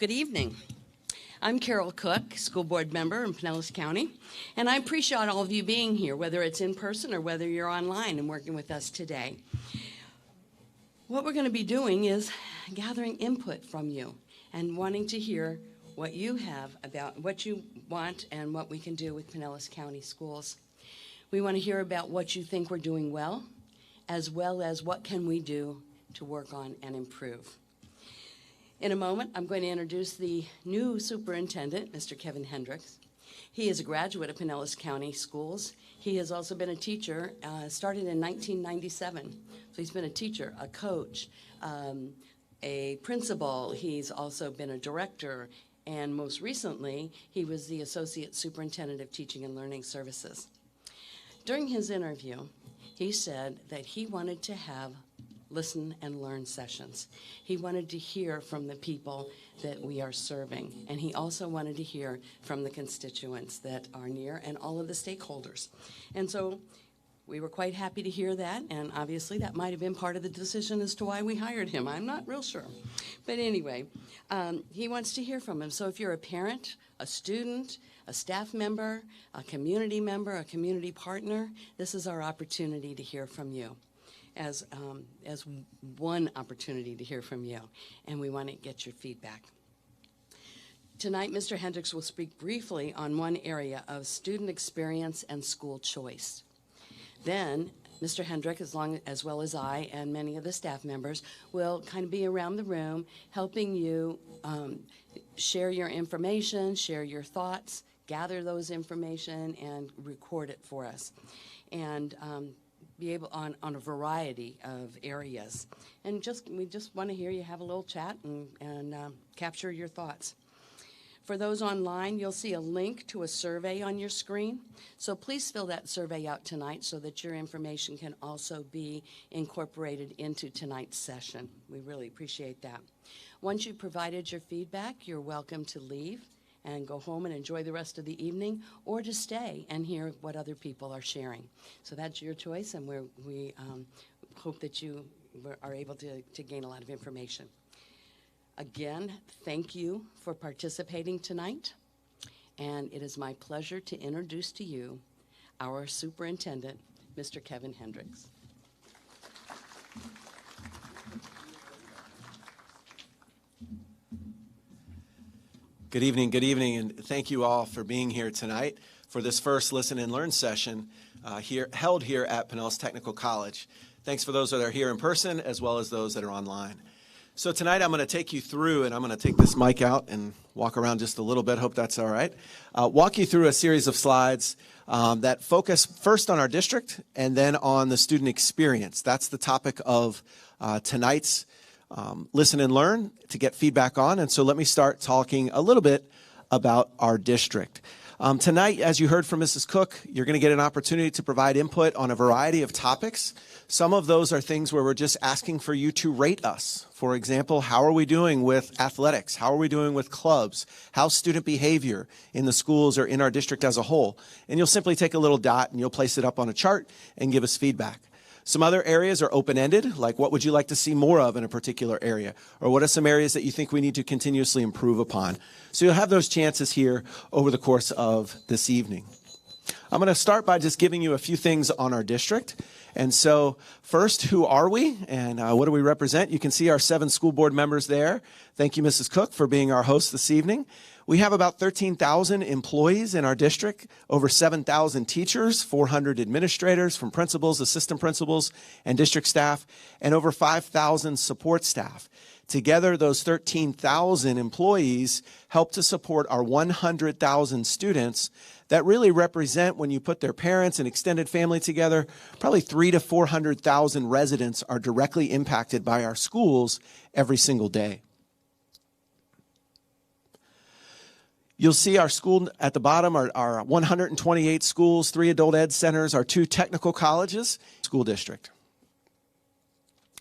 Good evening. I'm Carol Cook, school board member in Pinellas County, and I appreciate all of you being here, whether it's in person or whether you're online and working with us today. What we're going to be doing is gathering input from you and wanting to hear what you have about what you want and what we can do with Pinellas County schools. We want to hear about what you think we're doing well as what can we do to work on and improve. In a moment, I'm going to introduce the new superintendent, Mr. Kevin Hendricks. He is a graduate of Pinellas County Schools. He has also been a teacher, started in 1997. So he's been a teacher, a coach, a principal. He's also been a director, and most recently, he was the associate superintendent of teaching and learning services. During his interview, he said that he wanted to have listen and learn sessions. He wanted to hear from the people that we are serving, and he also wanted to hear from the constituents that are near and all of the stakeholders. And so we were quite happy to hear that, and obviously that might have been part of the decision as to why we hired him. I'm not real sure. But anyway, he wants to hear from him. So if you're a parent, a student, a staff member, a community partner, this is our opportunity to hear from you. As one opportunity to hear from you, and we want to get your feedback. Tonight, Mr. Hendricks will speak briefly on one area of student experience and school choice. Then, Mr. Hendricks, as well as I and many of the staff members, will kind of be around the room helping you share your information, share your thoughts, gather those information, and record it for us. And be able on a variety of areas. And we just want to hear you have a little chat and capture your thoughts. For those online, you'll see a link to a survey on your screen. So please fill that survey out tonight so that your information can also be incorporated into tonight's session. We really appreciate that. Once you've provided your feedback, you're welcome to leave and go home and enjoy the rest of the evening, or to stay and hear what other people are sharing. So that's your choice, and we hope that you are able to gain a lot of information. Again, thank you for participating tonight, and it is my pleasure to introduce to you our superintendent, Mr. Kevin Hendricks. Good evening, and thank you all for being here tonight for this first Listen and Learn session held here at Pinellas Technical College. Thanks for those that are here in person as well as those that are online. So tonight I'm going to take you through, and I'm going to take this mic out and walk around just a little bit, hope that's all right. Walk you through a series of slides that focus first on our district and then on the student experience. That's the topic of tonight's Listen and Learn to get feedback on. And so let me start talking a little bit about our district. Tonight, as you heard from Mrs. Cook, you're going to get an opportunity to provide input on a variety of topics. Some of those are things where we're just asking for you to rate us. For example, how are we doing with athletics? How are we doing with clubs? How's student behavior in the schools or in our district as a whole? And you'll simply take a little dot and you'll place it up on a chart and give us feedback. Some other areas are open-ended, like what would you like to see more of in a particular area? Or what are some areas that you think we need to continuously improve upon? So you'll have those chances here over the course of this evening. I'm going to start by just giving you a few things on our district. And so first, who are we and what do we represent? You can see our 7 school board members there. Thank you, Mrs. Cook, for being our host this evening. We have about 13,000 employees in our district, over 7,000 teachers, 400 administrators from principals, assistant principals, and district staff, and over 5,000 support staff. Together, those 13,000 employees help to support our 100,000 students that really represent, when you put their parents and extended family together, probably 300,000 to 400,000 residents are directly impacted by our schools every single day. You'll see our school at the bottom, our 128 schools, 3 adult ed centers, our 2 technical colleges, school district.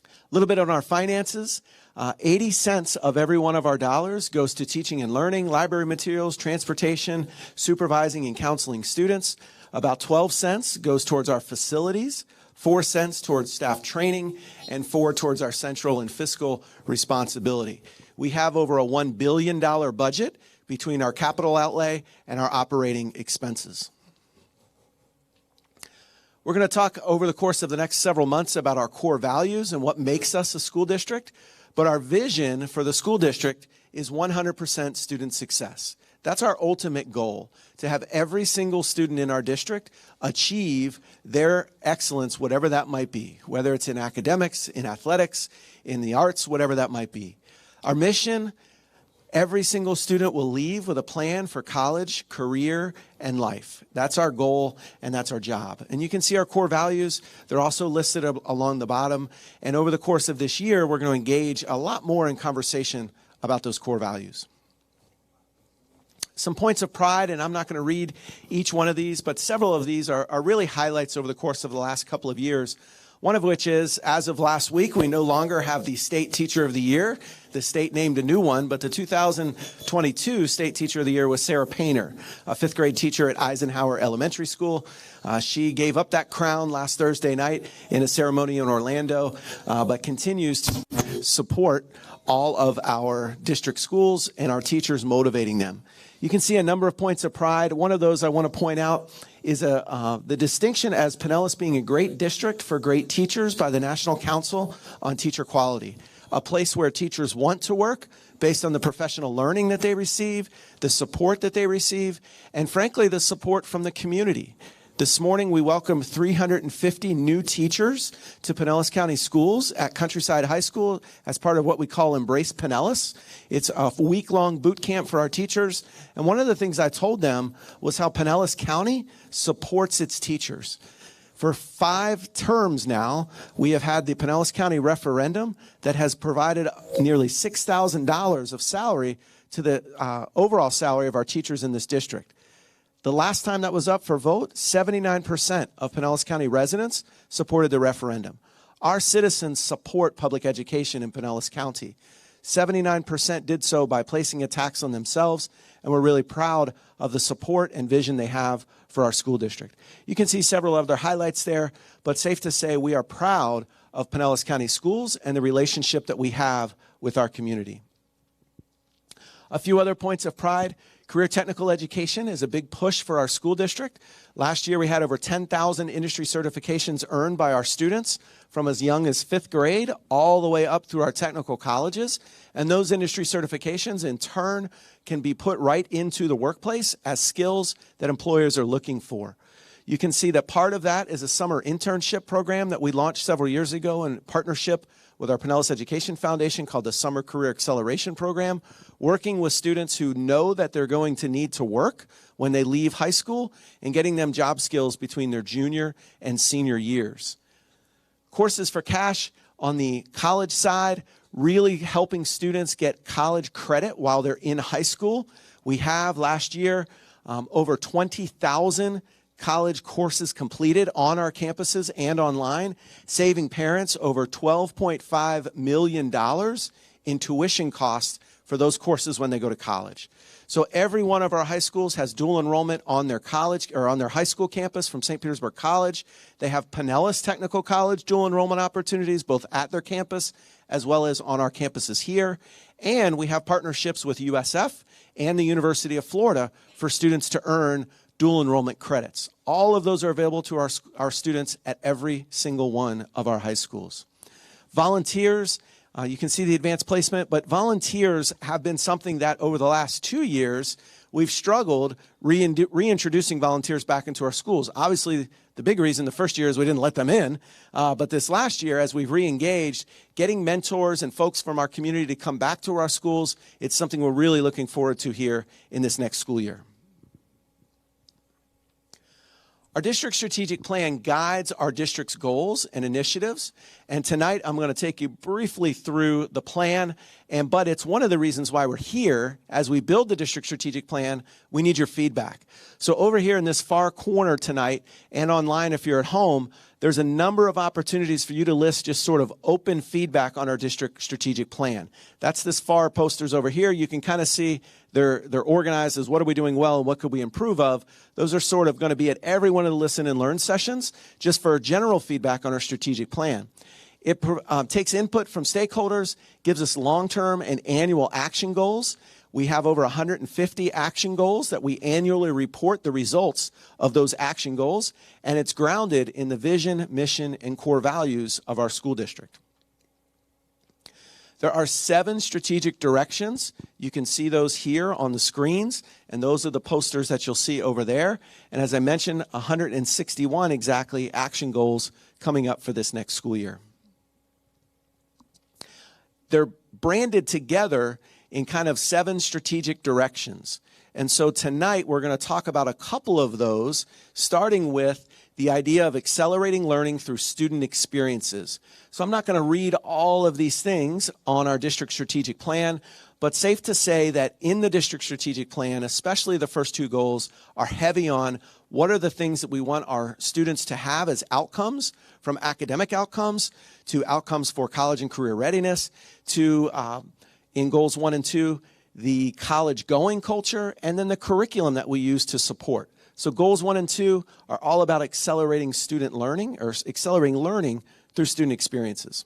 A little bit on our finances. 80 cents of every one of our dollars goes to teaching and learning, library materials, transportation, supervising and counseling students. About 12 cents goes towards our facilities, 4 cents towards staff training, and 4 towards our central and fiscal responsibility. we have over a $1 billion budget between our capital outlay and our operating expenses. We're going to talk over the course of the next several months about our core values and what makes us a school district, but our vision for the school district is 100% student success. That's our ultimate goal, to have every single student in our district achieve their excellence, whatever that might be, whether it's in academics, in athletics, in the arts, whatever that might be. Our mission: every single student will leave with a plan for college, career, and life. That's our goal, and that's our job. And you can see our core values. They're also listed along the bottom. And over the course of this year, we're going to engage a lot more in conversation about those core values. Some points of pride, and I'm not going to read each one of these, but several of these are really highlights over the course of the last couple of years. One of which is, as of last week, we no longer have the State Teacher of the Year. The state named a new one, but the 2022 State Teacher of the Year was Sarah Painter, a fifth grade teacher at Eisenhower Elementary School. She gave up that crown last Thursday night in a ceremony in Orlando, but continues to support all of our district schools and our teachers, motivating them. You can see a number of points of pride. One of those I want to point out is the distinction as Pinellas being a great district for great teachers by the National Council on Teacher Quality, a place where teachers want to work based on the professional learning that they receive, the support that they receive, and frankly, the support from the community. This morning, we welcomed 350 new teachers to Pinellas County Schools at Countryside High School as part of what we call Embrace Pinellas. It's a week-long boot camp for our teachers. And one of the things I told them was how Pinellas County supports its teachers. For 5 terms now, we have had the Pinellas County referendum that has provided nearly $6,000 of salary to the overall salary of our teachers in this district. The last time that was up for vote, 79% of Pinellas County residents supported the referendum. Our citizens support public education in Pinellas County. 79% did so by placing a tax on themselves, and we're really proud of the support and vision they have for our school district. You can see several other highlights there, but safe to say we are proud of Pinellas County Schools and the relationship that we have with our community. A few other points of pride. Career technical education is a big push for our school district. Last year, we had over 10,000 industry certifications earned by our students from as young as 5th grade all the way up through our technical colleges. And those industry certifications, in turn, can be put right into the workplace as skills that employers are looking for. You can see that part of that is a summer internship program that we launched several years ago in partnership with our Pinellas Education Foundation called the Summer Career Acceleration Program, working with students who know that they're going to need to work when they leave high school and getting them job skills between their junior and senior years. Courses for Cash on the college side, really helping students get college credit while they're in high school. We have last year over 20,000 college courses completed on our campuses and online, saving parents over $12.5 million in tuition costs for those courses when they go to college. So every one of our high schools has dual enrollment on their college or on their high school campus from St. Petersburg College. They have Pinellas Technical College dual enrollment opportunities both at their campus as well as on our campuses here. And we have partnerships with USF and the University of Florida for students to earn dual enrollment credits. All of those are available to our students at every single one of our high schools. Volunteers, you can see the advanced placement, but volunteers have been something that over the last 2 years, we've struggled reintroducing volunteers back into our schools. Obviously, the big reason the first year is we didn't let them in, but this last year, as we've re-engaged, getting mentors and folks from our community to come back to our schools, it's something we're really looking forward to here in this next school year. Our district strategic plan guides our district's goals and initiatives, and tonight I'm going to take you briefly through the plan, but it's one of the reasons why we're here. As we build the district strategic plan, we need your feedback. So over here in this far corner tonight and online if you're at home, there's a number of opportunities for you to list just sort of open feedback on our district strategic plan. That's this far posters over here. You can kind of see they're organized as what are we doing well and what could we improve of. Those are sort of going to be at every one of the listen and learn sessions just for general feedback on our strategic plan. It takes input from stakeholders, gives us long-term and annual action goals. We have over 150 action goals that we annually report the results of those action goals, and it's grounded in the vision, mission, and core values of our school district. There are 7 strategic directions. You can see those here on the screens, and those are the posters that you'll see over there. And as I mentioned, 161 exactly action goals coming up for this next school year. They're branded together in kind of 7 strategic directions. And so tonight we're going to talk about a couple of those, starting with the idea of accelerating learning through student experiences. So I'm not going to read all of these things on our district strategic plan, but safe to say that in the district strategic plan, especially the first 2 goals, are heavy on what are the things that we want our students to have as outcomes, from academic outcomes to outcomes for college and career readiness, to in goals 1 and 2, the college going culture, and then the curriculum that we use to support. So goals 1 and 2 are all about accelerating student learning, or accelerating learning through student experiences.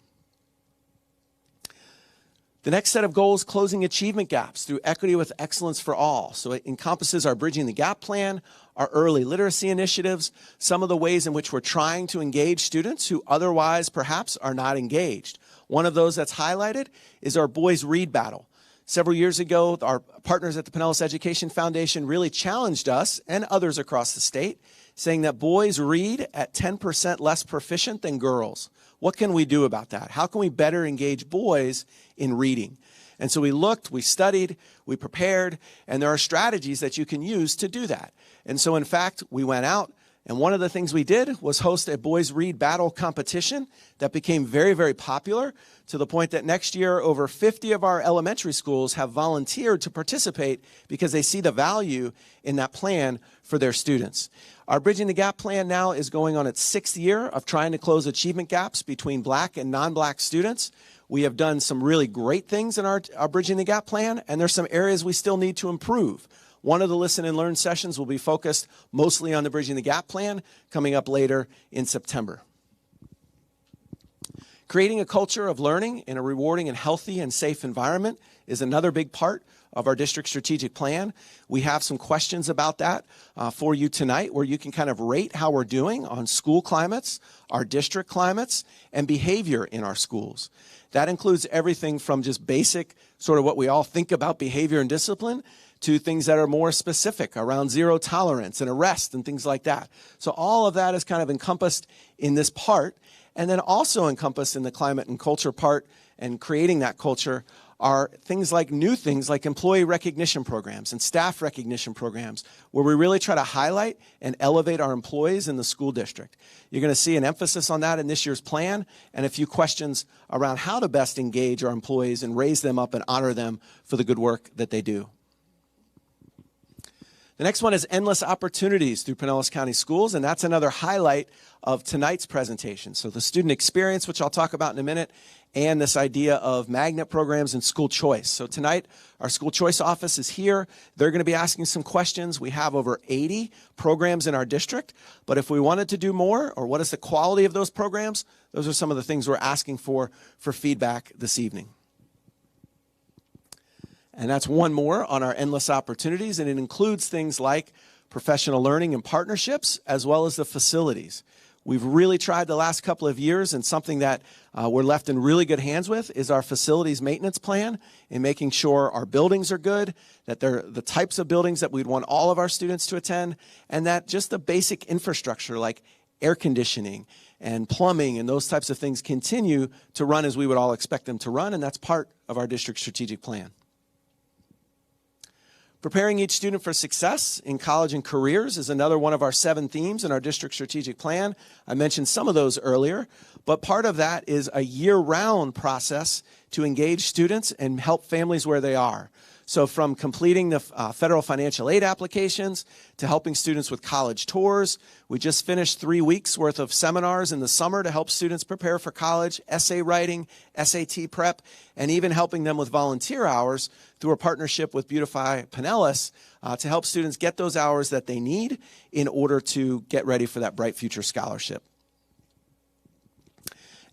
The next set of goals, closing achievement gaps through equity with excellence for all. So it encompasses our Bridging the Gap plan, our early literacy initiatives, some of the ways in which we're trying to engage students who otherwise perhaps are not engaged. One of those that's highlighted is our Boys Read Battle. Several years ago, our partners at the Pinellas Education Foundation really challenged us and others across the state, saying that boys read at 10% less proficient than girls. What can we do about that? How can we better engage boys in reading? And so we looked, we studied, we prepared, and there are strategies that you can use to do that. And so in fact, we went out, and one of the things we did was host a Boys Read Battle competition that became very, very popular, to the point that next year over 50 of our elementary schools have volunteered to participate because they see the value in that plan for their students. Our Bridging the Gap plan now is going on its 6th year of trying to close achievement gaps between Black and non-Black students. We have done some really great things in our Bridging the Gap plan, and there's some areas we still need to improve. One of the Listen and Learn sessions will be focused mostly on the Bridging the Gap plan, coming up later in September. Creating a culture of learning in a rewarding and healthy and safe environment is another big part of our district strategic plan. We have some questions about that for you tonight, where you can kind of rate how we're doing on school climates, our district climates, and behavior in our schools. That includes everything from just basic, sort of what we all think about behavior and discipline, to things that are more specific around zero tolerance and arrest and things like that. So all of that is kind of encompassed in this part, and then also encompassed in the climate and culture part, and creating that culture are things like new things like employee recognition programs and staff recognition programs, where we really try to highlight and elevate our employees in the school district. You're going to see an emphasis on that in this year's plan, and a few questions around how to best engage our employees and raise them up and honor them for the good work that they do. The next one is endless opportunities through Pinellas County Schools, and that's another highlight of tonight's presentation. So the student experience, which I'll talk about in a minute, and this idea of magnet programs and school choice. So tonight, our school choice office is here. They're going to be asking some questions. We have over 80 programs in our district, but if we wanted to do more, or what is the quality of those programs, those are some of the things we're asking for feedback this evening. And that's one more on our endless opportunities, and it includes things like professional learning and partnerships, as well as the facilities. We've really tried the last couple of years, and something that we're left in really good hands with is our facilities maintenance plan, and making sure our buildings are good, that they're the types of buildings that we'd want all of our students to attend, and that just the basic infrastructure like air conditioning and plumbing and those types of things continue to run as we would all expect them to run, and that's part of our district strategic plan. Preparing each student for success in college and careers is another one of our 7 themes in our district strategic plan. I mentioned some of those earlier, but part of that is a year-round process to engage students and help families where they are. So from completing the federal financial aid applications to helping students with college tours. We just finished 3 weeks worth of seminars in the summer to help students prepare for college, essay writing, SAT prep, and even helping them with volunteer hours through a partnership with Beautify Pinellas to help students get those hours that they need in order to get ready for that Bright Future Scholarship.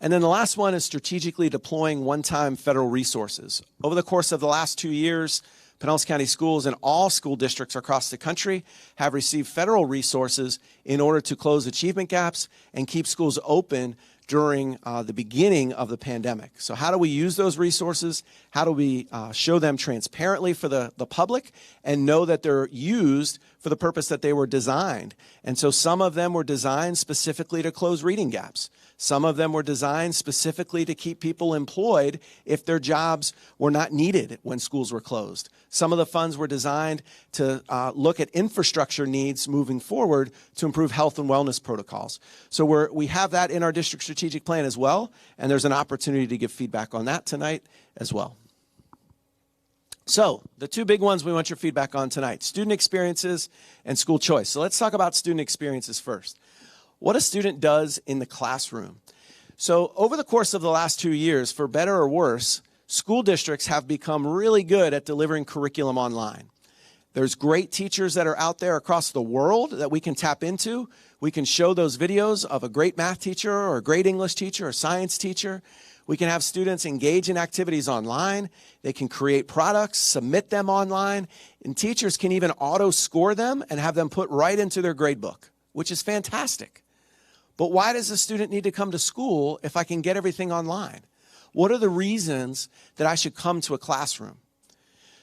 And then the last one is strategically deploying one-time federal resources. Over the course of the last 2 years, Pinellas County Schools and all school districts across the country have received federal resources in order to close achievement gaps and keep schools open during the beginning of the pandemic. So how do we use those resources? How do we show them transparently for the public and know that they're used for the purpose that they were designed? And so some of them were designed specifically to close reading gaps. Some of them were designed specifically to keep people employed if their jobs were not needed when schools were closed. Some of the funds were designed to look at infrastructure needs moving forward to improve health and wellness protocols. So we have that in our district strategic plan as well, and there's an opportunity to give feedback on that tonight as well. So the two big ones we want your feedback on tonight, student experiences and school choice. So let's talk about student experiences first. What a student does in the classroom. So over the course of the last 2 years, for better or worse, school districts have become really good at delivering curriculum online. There's great teachers that are out there across the world that we can tap into. We can show those videos of a great math teacher or a great English teacher or science teacher. We can have students engage in activities online. They can create products, submit them online, and teachers can even auto-score them and have them put right into their gradebook, which is fantastic. But why does a student need to come to school if I can get everything online? What are the reasons that I should come to a classroom?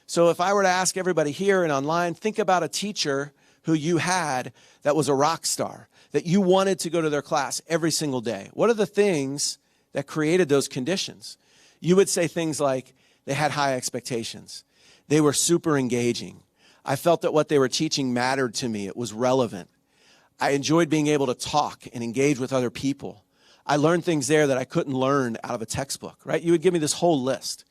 So if I were to ask everybody here and online, think about a teacher who you had that was a rock star, that you wanted to go to their class every single day. What are the things that created those conditions? You would say things like, they had high expectations. They were super engaging. I felt that what they were teaching mattered to me. It was relevant. I enjoyed being able to talk and engage with other people. I learned things there that I couldn't learn out of a textbook, right? You would give me this whole list.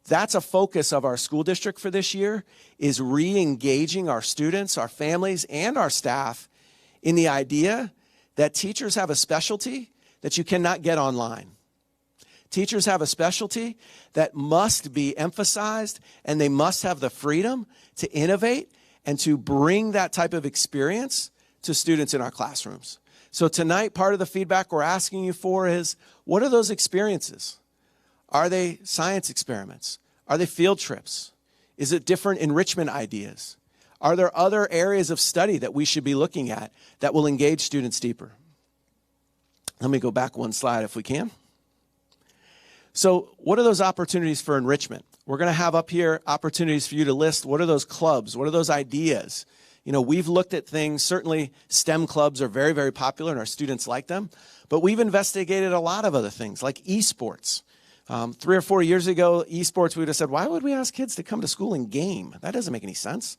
That's a focus of our school district for this year, is re-engaging our students, our families, and our staff in the idea that teachers have a specialty that you cannot get online. Teachers have a specialty that must be emphasized, and they must have the freedom to innovate and to bring that type of experience to students in our classrooms. So tonight, part of the feedback we're asking you for is, what are those experiences? Are they science experiments? Are they field trips? Is it different enrichment ideas? Are there other areas of study that we should be looking at that will engage students deeper? Let me go back one slide if we can. So what are those opportunities for enrichment? We're going to have up here opportunities for you to list what are those clubs, what are those ideas. You know, we've looked at things, certainly STEM clubs are very, very popular and our students like them, but we've investigated a lot of other things like esports. 3 or 4 years ago, esports, we would have said, why would we ask kids to come to school and game? That doesn't make any sense.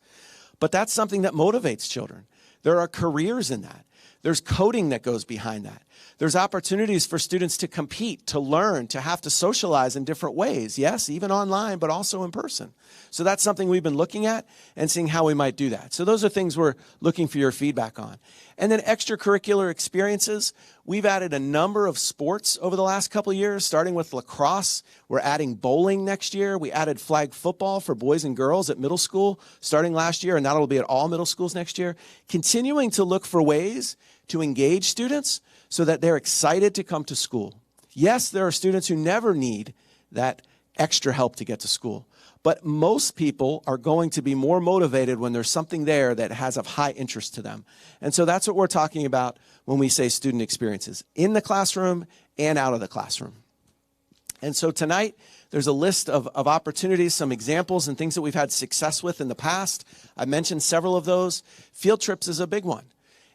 But that's something that motivates children. There are careers in that. There's coding that goes behind that. There's opportunities for students to compete, to learn, to have to socialize in different ways. Yes, even online, but also in person. So that's something we've been looking at and seeing how we might do that. So those are things we're looking for your feedback on. And then extracurricular experiences. We've added a number of sports over the last couple of years, starting with lacrosse. We're adding bowling next year. We added flag football for boys and girls at middle school starting last year, and that'll be at all middle schools next year. Continuing to look for ways to engage students so that they're excited to come to school. Yes, there are students who never need that extra help to get to school, but most people are going to be more motivated when there's something there that has of high interest to them. And so that's what we're talking about when we say student experiences, in the classroom and out of the classroom. And so tonight, there's a list of opportunities, some examples and things that we've had success with in the past. I mentioned several of those. Field trips is a big one.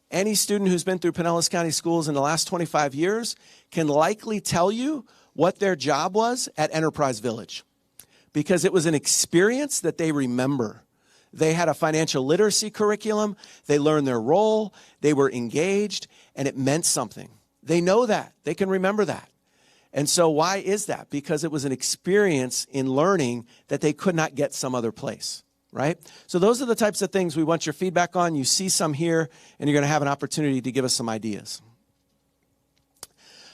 Any student who's been through Pinellas County Schools in the last 25 years can likely tell you what their job was at Enterprise Village, because it was an experience that they remember. They had a financial literacy curriculum, they learned their role, they were engaged, and it meant something. They know that, they can remember that. And so why is that? Because it was an experience in learning that they could not get some other place. Right? So those are the types of things we want your feedback on. You see some here, and you're going to have an opportunity to give us some ideas.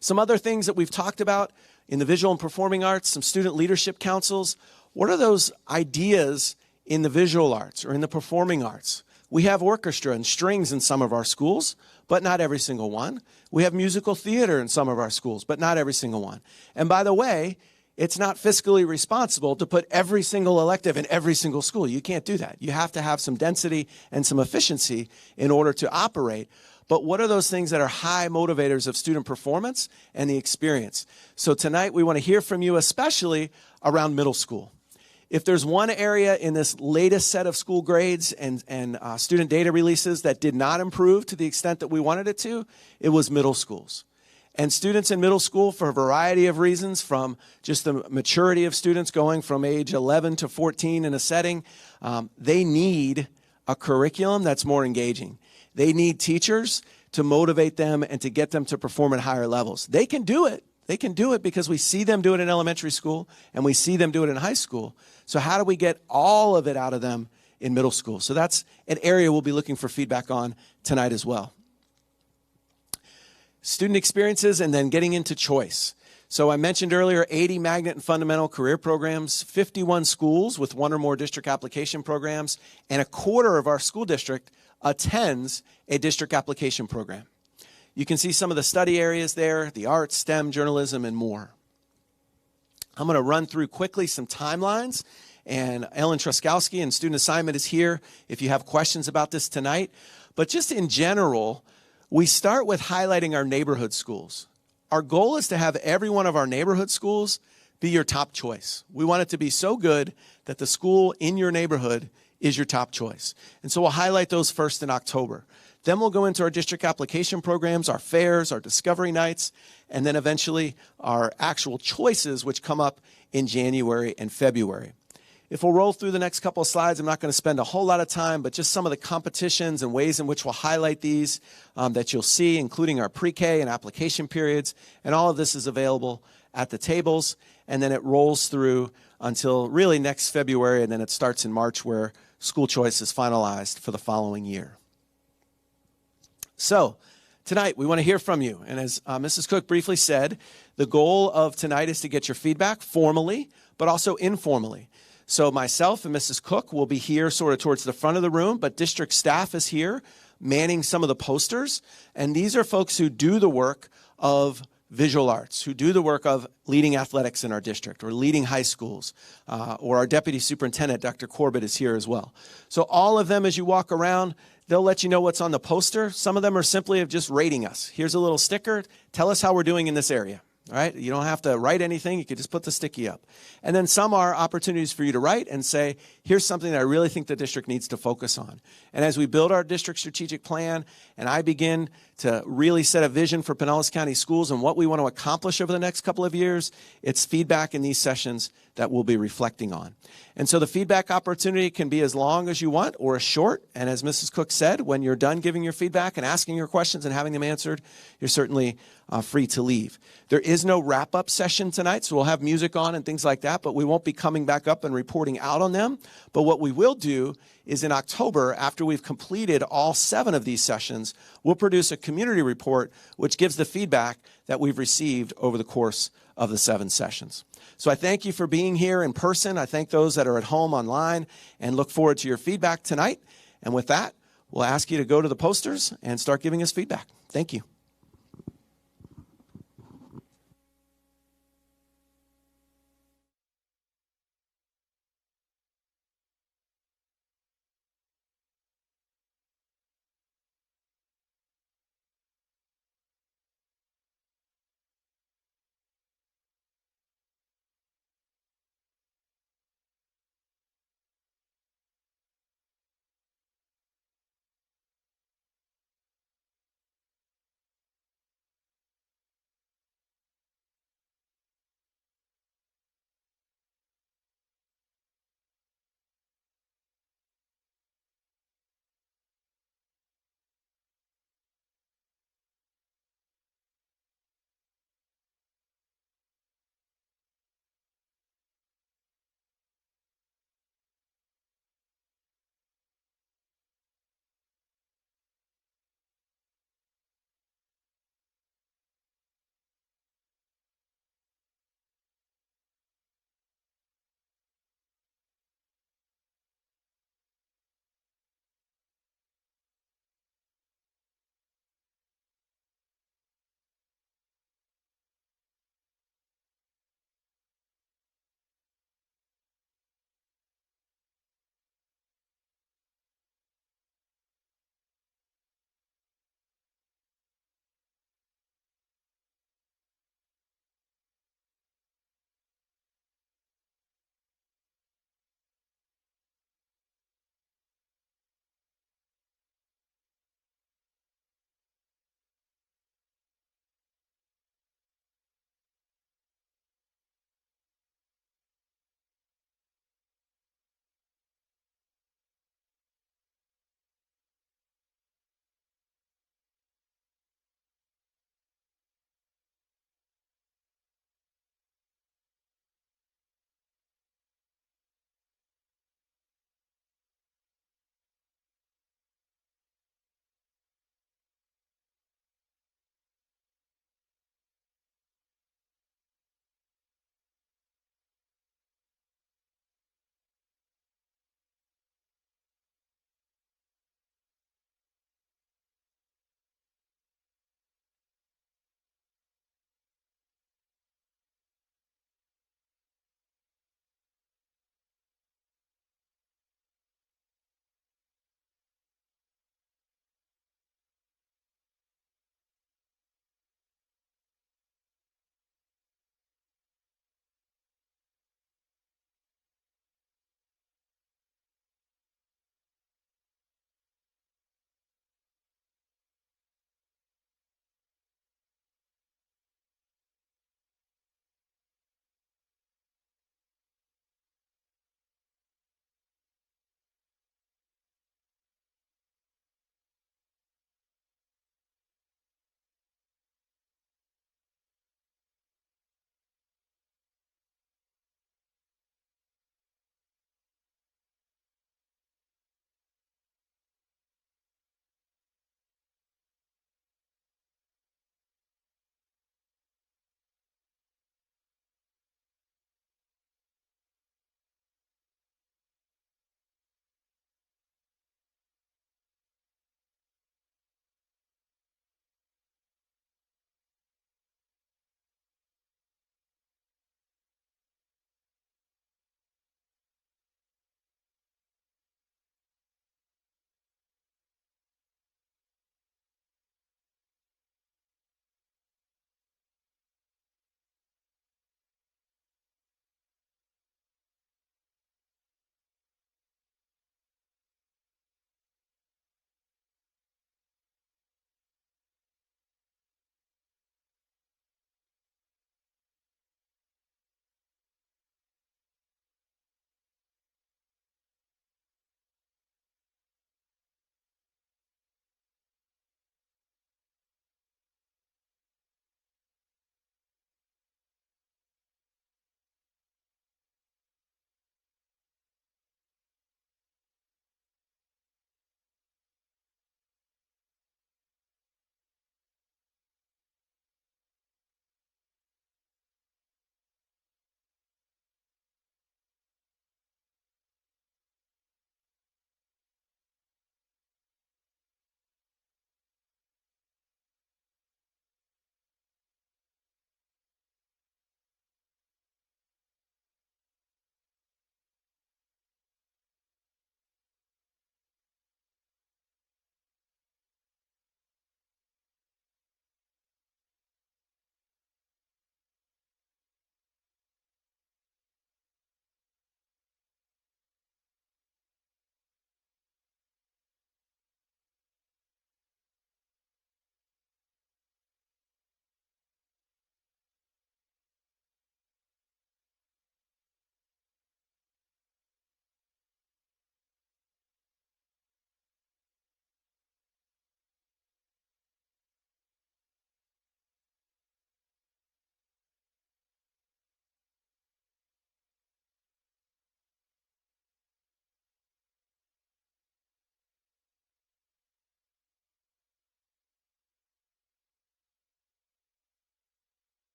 Some other things that we've talked about in the visual and performing arts, some student leadership councils. What are those ideas in the visual arts or in the performing arts? We have orchestra and strings in some of our schools, but not every single one. We have musical theater in some of our schools, but not every single one. And by the way, it's not fiscally responsible to put every single elective in every single school. You can't do that. You have to have some density and some efficiency in order to operate. But what are those things that are high motivators of student performance and the experience? So tonight we want to hear from you, especially around middle school. If there's one area in this latest set of school grades and student data releases that did not improve to the extent that we wanted it to, it was middle schools. And students in middle school, for a variety of reasons, from just the maturity of students going from age 11 to 14 in a setting, they need a curriculum that's more engaging. They need teachers to motivate them and to get them to perform at higher levels. They can do it. They can do it because we see them do it in elementary school and we see them do it in high school. So how do we get all of it out of them in middle school? So that's an area we'll be looking for feedback on tonight as well. Student experiences and then getting into choice. So I mentioned earlier 80 magnet and fundamental career programs, 51 schools with one or more district application programs, and a quarter of our school district attends a district application program. You can see some of the study areas there, the arts, STEM, journalism, and more. I'm going to run through quickly some timelines, and Ellen Truskowski and Student Assignment is here if you have questions about this tonight. But just in general, we start with highlighting our neighborhood schools. Our goal is to have every one of our neighborhood schools be your top choice. We want it to be so good that the school in your neighborhood is your top choice. And so we'll highlight those first in October. Then we'll go into our district application programs, our fairs, our discovery nights, and then eventually our actual choices, which come up in January and February. If we'll roll through the next couple of slides, I'm not going to spend a whole lot of time, but just some of the competitions and ways in which we'll highlight these that you'll see, including our pre-K and application periods. And all of this is available at the tables. And then it rolls through until really next February, and then it starts in March where school choice is finalized for the following year. So tonight we want to hear from you. And as Mrs. Cook briefly said, the goal of tonight is to get your feedback formally, but also informally. So myself and Mrs. Cook will be here sort of towards the front of the room, but district staff is here manning some of the posters. And these are folks who do the work of visual arts, who do the work of leading athletics in our district or leading high schools, or our deputy superintendent, Dr. Corbett, is here as well. So all of them, as you walk around, they'll let you know what's on the poster. Some of them are simply of just rating us. Here's a little sticker. Tell us how we're doing in this area. All right? You don't have to write anything. You can just put the sticky up. And then some are opportunities for you to write and say, here's something that I really think the district needs to focus on. And as we build our district strategic plan and I begin to really set a vision for Pinellas County Schools and what we want to accomplish over the next couple of years, it's feedback in these sessions that we'll be reflecting on. And so the feedback opportunity can be as long as you want or as short. And as Mrs. Cook said, when you're done giving your feedback and asking your questions and having them answered, you're certainly free to leave. There is no wrap-up session tonight, so we'll have music on and things like that, but we won't be coming back up and reporting out on them. But what we will do is in October, after we've completed all 7 of these sessions, we'll produce a community report which gives the feedback that we've received over the course of the 7 sessions. So I thank you for being here in person. I thank those that are at home online and look forward to your feedback tonight. And with that, we'll ask you to go to the posters and start giving us feedback. Thank you.